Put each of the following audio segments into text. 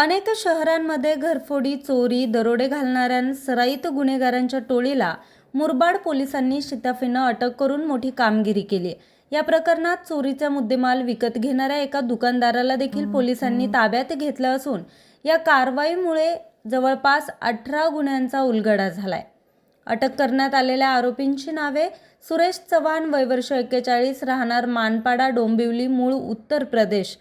अनेक शहरांमध्ये घरफोडी, चोरी, दरोडे घालणाऱ्या सराईत गुन्हेगारांच्या टोळीला मुरबाड पोलिसांनी शिताफीनं अटक करून मोठी कामगिरी केली. या प्रकरणात चोरीचा मुद्देमाल विकत घेणाऱ्या एका दुकानदाराला देखील पोलिसांनी ताब्यात घेतलं असून या कारवाईमुळे जवळपास 18 गुन्ह्यांचा उलगडा झालाय. अटक करण्यात आलेल्या आरोपींची नावे सुरेश चव्हाण वय वर्ष 41 राहणार मानपाडा डोंबिवली मूळ उत्तर प्रदेश,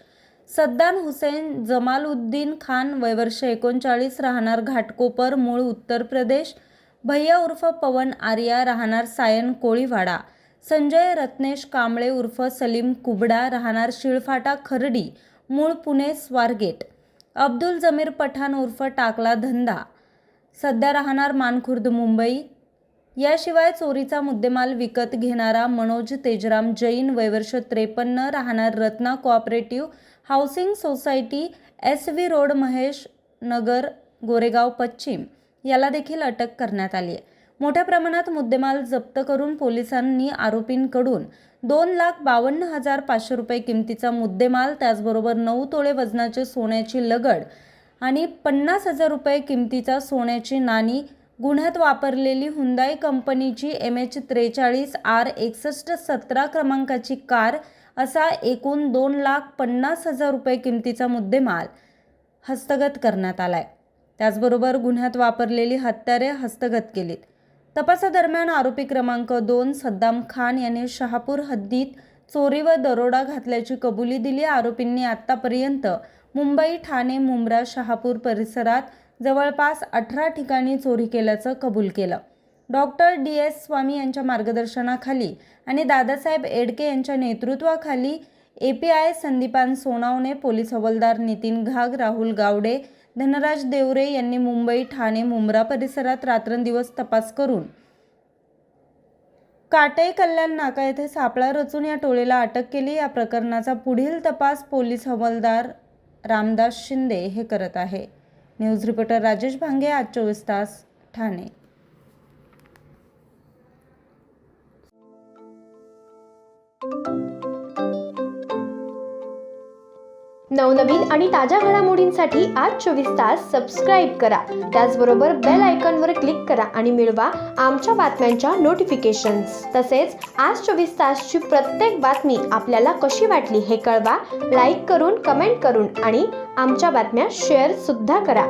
सद्दाम हुसेन जमालउद्दीन खान वय वर्ष 39 राहणार घाटकोपर मूळ उत्तर प्रदेश, भैया उर्फ पवन आर्या राहणार सायन कोळीवाडा, संजय रत्नेश कांबळे उर्फ सलीम कुबडा राहणार शिळफाटा खर्डी मूळ पुणे स्वारगेट, अब्दुल जमीर पठाण उर्फ टाकला धंदा सध्या राहणार मानखुर्द मुंबई. याशिवाय चोरीचा मुद्देमाल विकत घेणारा मनोज तेजराम जैन वय वर्ष 53 राहणार Ratna cooperative housing society SV road Mahesh Nagar Goregaon पश्चिम याला देखील अटक करण्यात आली आहे. मोठ्या प्रमाणात मुद्देमाल जप्त करून पोलिसांनी आरोपींकडून 2,52,500 रुपये किमतीचा मुद्देमाल, त्याचबरोबर 9 तोळे वजनाचे सोन्याची लगड आणि 50,000 रुपये किमतीचा सोन्याची नाणी, गुन्ह्यात वापरलेली हुंदाई कंपनीची MH43R6117 क्रमांकाची कार असा एकूण 2,50,000 रुपये किमतीचा मुद्देमाल हस्तगत करण्यात आलाय. त्याचबरोबर गुन्ह्यात वापरलेली हत्यारे हस्तगत केलीत. तपासादरम्यान आरोपी क्रमांक 2 सद्दाम खान याने शहापूर हद्दीत चोरी व दरोडा घातल्याची कबुली दिली. आरोपींनी आतापर्यंत मुंबई, ठाणे, मुंब्रा, शहापूर परिसरात जवळपास 18 ठिकाणी चोरी केल्याचं कबूल केलं. डॉक्टर DS स्वामी यांच्या मार्गदर्शनाखाली आणि दादासाहेब एडके यांच्या नेतृत्वाखाली API संदीपान सोनावणे, पोलीस हवालदार नितीन घाग, राहुल गावडे, धनराज देवरे यांनी मुंबई, ठाणे, मुंब्रा परिसरात रात्रंदिवस तपास करून काटई कल्याण नाका येथे सापळा रचून या टोळीला अटक केली. या प्रकरणाचा पुढील तपास पोलीस हवालदार रामदास शिंदे हे करत आहे. न्यूज रिपोर्टर राजेश भांगे, आज 24 तास, ठाणे. नवनवीन आणि ताज्या घडामोडींसाठी आज 24 तास सबस्क्राईब करा. त्याचबरोबर बेल आयकॉनवर क्लिक करा आणि मिळवा आमच्या बातम्यांच्या नोटिफिकेशन्स. तसेच आज 24 तासची प्रत्येक बातमी आपल्याला कशी वाटली हे कळवा. लाईक करून, कमेंट करून आणि आमच्या बातम्या शेअर सुद्धा करा.